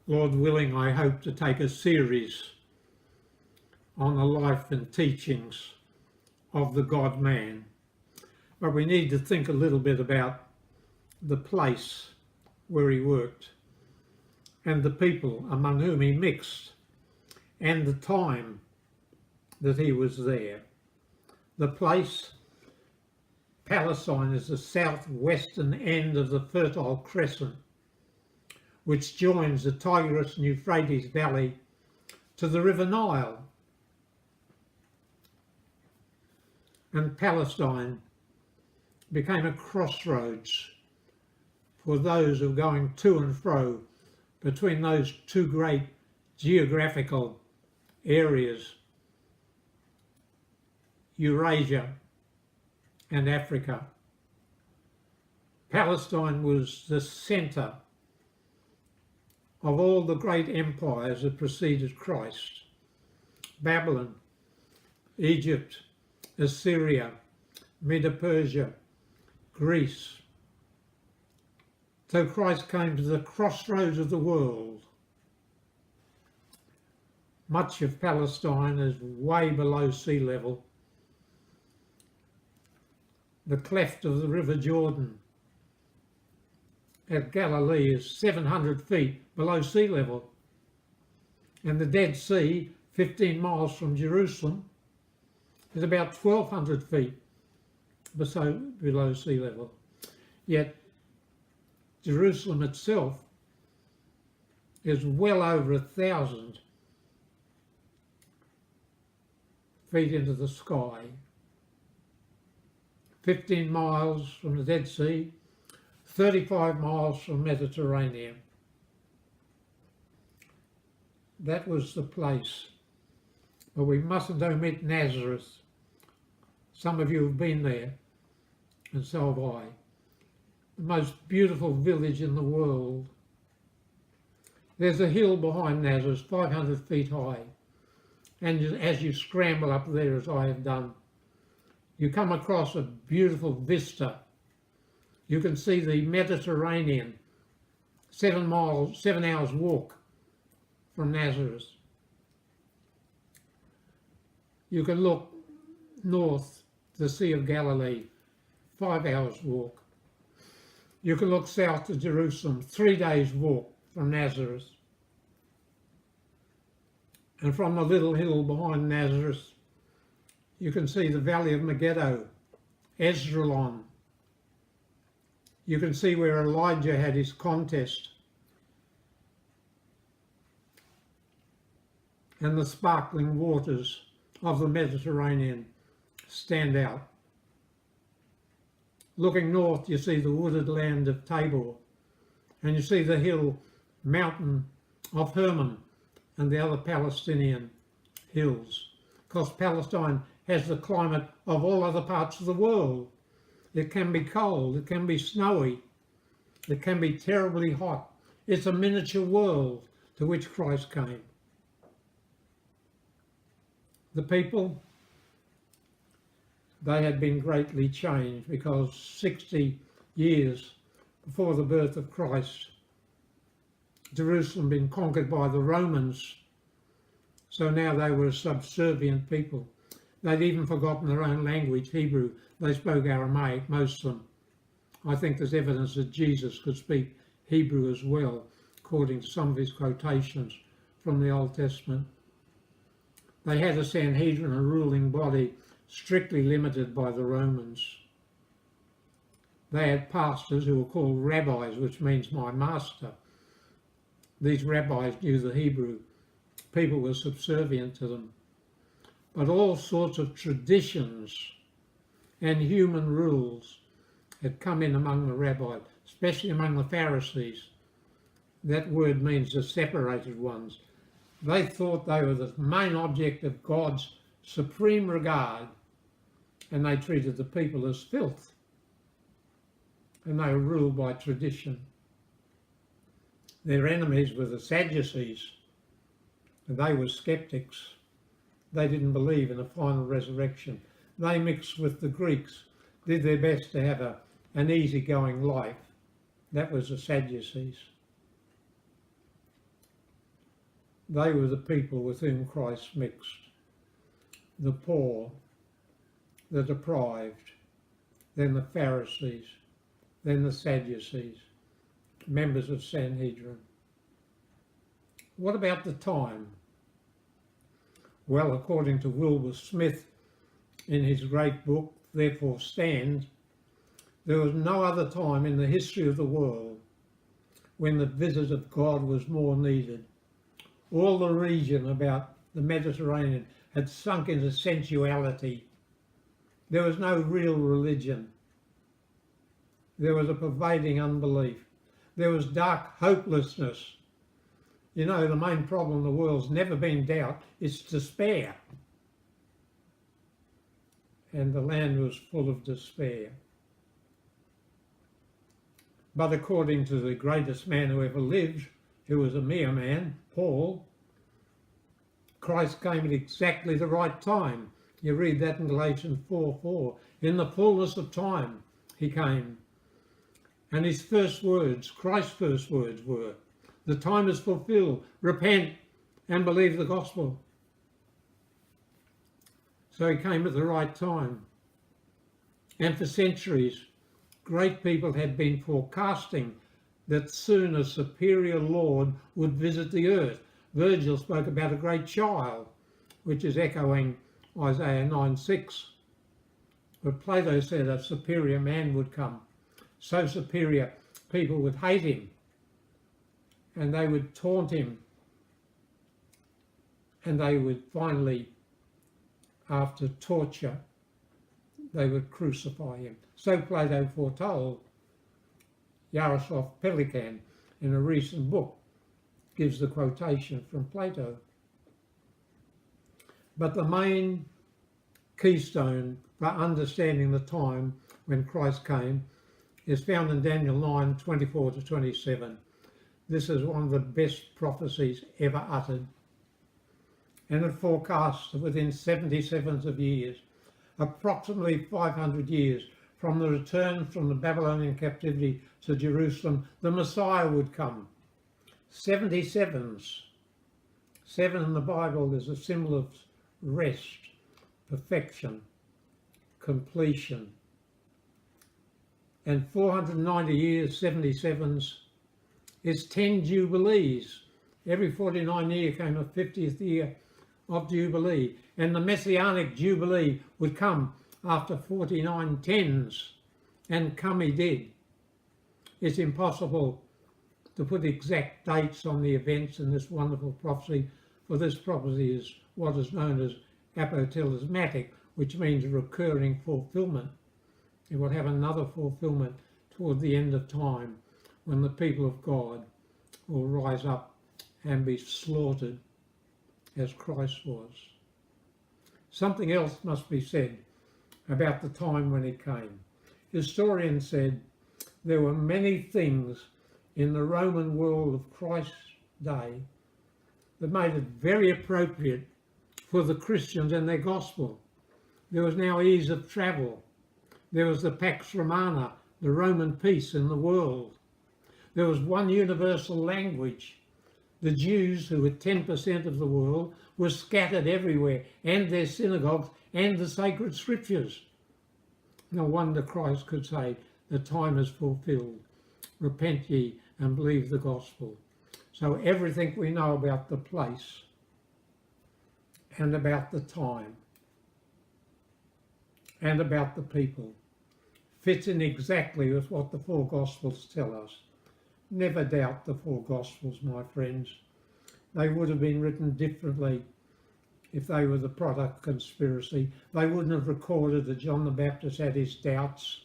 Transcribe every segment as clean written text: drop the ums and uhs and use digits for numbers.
Lord willing, I hope to take a series on the life and teachings of the God-man. But we need to think a little bit about the place where he worked and the people among whom he mixed and the time that he was there. The place, Palestine, is the southwestern end of the Fertile Crescent, which joins the Tigris and Euphrates Valley to the River Nile. And Palestine became a crossroads for those who were going to and fro between those two great geographical areas, Eurasia and Africa. Palestine was the centre of all the great empires that preceded Christ. Babylon, Egypt, Assyria, Medo-Persia, Greece. So Christ came to the crossroads of the world. Much of Palestine is way below sea level. The cleft of the River Jordan at Galilee is 700 feet below sea level. And the Dead Sea, 15 miles from Jerusalem, is about 1,200 feet below sea level. Yet Jerusalem itself is well over 1,000 feet into the sky. 15 miles from the Dead Sea, 35 miles from Mediterranean. That was the place. But we mustn't omit Nazareth. Some of you have been there, and so have I. The most beautiful village in the world. There's a hill behind Nazareth, 500 feet high. And as you scramble up there, as I have done, you come across a beautiful vista. You can see the Mediterranean, 7 hours walk from Nazareth. You can look north to the Sea of Galilee, 5 hours walk. You can look south to Jerusalem, 3 days walk from Nazareth. And from the little hill behind Nazareth, you can see the Valley of Megiddo, Esdraelon. You can see where Elijah had his contest. And the sparkling waters of the Mediterranean stand out. Looking north, you see the wooded land of Tabor, and you see the mountain of Hermon and the other Palestinian hills, because Palestine has the climate of all other parts of the world. It can be cold, it can be snowy, it can be terribly hot. It's a miniature world to which Christ came. The people, they had been greatly changed because 60 years before the birth of Christ, Jerusalem had been conquered by the Romans. So now they were a subservient people. They'd even forgotten their own language, Hebrew. They spoke Aramaic, most of them. I think there's evidence that Jesus could speak Hebrew as well, according to some of his quotations from the Old Testament. They had a Sanhedrin, a ruling body, strictly limited by the Romans. They had pastors who were called rabbis, which means my master. These rabbis knew the Hebrew. People were subservient to them. But all sorts of traditions and human rules had come in among the rabbis, especially among the Pharisees. That word means the separated ones. They thought they were the main object of God's supreme regard, and they treated the people as filth. And they were ruled by tradition. Their enemies were the Sadducees, and they were skeptics. They didn't believe in a final resurrection. They mixed with the Greeks, did their best to have an easygoing life. That was the Sadducees. They were the people with whom Christ mixed. The poor, the deprived, then the Pharisees, then the Sadducees, members of Sanhedrin. What about the time? Well, according to Wilbur Smith in his great book, Therefore Stand, there was no other time in the history of the world when the visit of God was more needed. All the region about the Mediterranean had sunk into sensuality. There was no real religion. There was a pervading unbelief. There was dark hopelessness. You know, the main problem in the world's never been doubt, it's despair. And the land was full of despair. But according to the greatest man who ever lived, who was a mere man, Paul, Christ came at exactly the right time. You read that in Galatians 4:4. In the fullness of time he came. And his first words, Christ's first words were, the time is fulfilled, repent and believe the gospel. So he came at the right time. And for centuries, great people had been forecasting that soon a superior Lord would visit the earth. Virgil spoke about a great child, which is echoing Isaiah 9:6. But Plato said a superior man would come. So superior, people would hate him and they would taunt him and they would finally, after torture, they would crucify him. So Plato foretold. Yaroslav Pelikan, in a recent book, gives the quotation from Plato. But the main keystone for understanding the time when Christ came is found in Daniel 9:24-27. This is one of the best prophecies ever uttered. And it forecasts that within 77 of years, approximately 500 years from the return from the Babylonian captivity to Jerusalem, the Messiah would come. 77s. 7 in the Bible is a symbol of rest, perfection, completion. And 490 years, 77s, is 10 Jubilees. Every 49 years came a 50th year of Jubilee. And the Messianic Jubilee would come after 49 tens, and come he did. It's impossible to put exact dates on the events in this wonderful prophecy, for this prophecy is what is known as apotelesmatic, which means recurring fulfillment. It will have another fulfillment toward the end of time, when the people of God will rise up and be slaughtered as Christ was. Something else must be said about the time when he came. Historians said there were many things in the Roman world of Christ's day that made it very appropriate for the Christians and their gospel. There was now ease of travel. There was the Pax Romana, the Roman peace in the world. There was one universal language. The Jews, who were 10% of the world, were scattered everywhere, and their synagogues and the sacred scriptures. No wonder Christ could say, the time is fulfilled. Repent ye and believe the gospel. So everything we know about the place and about the time and about the people fits in exactly with what the four Gospels tell us. Never doubt the four Gospels, my friends. They would have been written differently if they were the product of conspiracy. They wouldn't have recorded that John the Baptist had his doubts.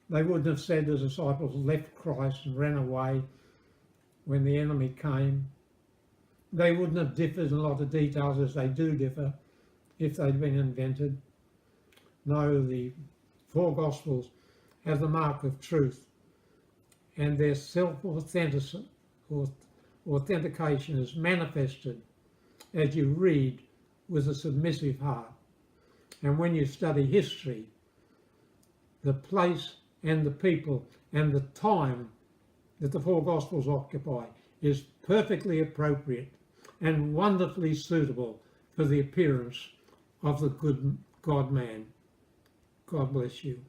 They wouldn't have said the disciples left Christ and ran away when the enemy came. They wouldn't have differed in a lot of details as they do differ if they'd been invented. No, the four Gospels have the mark of truth, and their self-authentication is manifested as you read with a submissive heart. And when you study history, the place and the people and the time that the four Gospels occupy is perfectly appropriate and wonderfully suitable for the appearance of the good God-man. God bless you.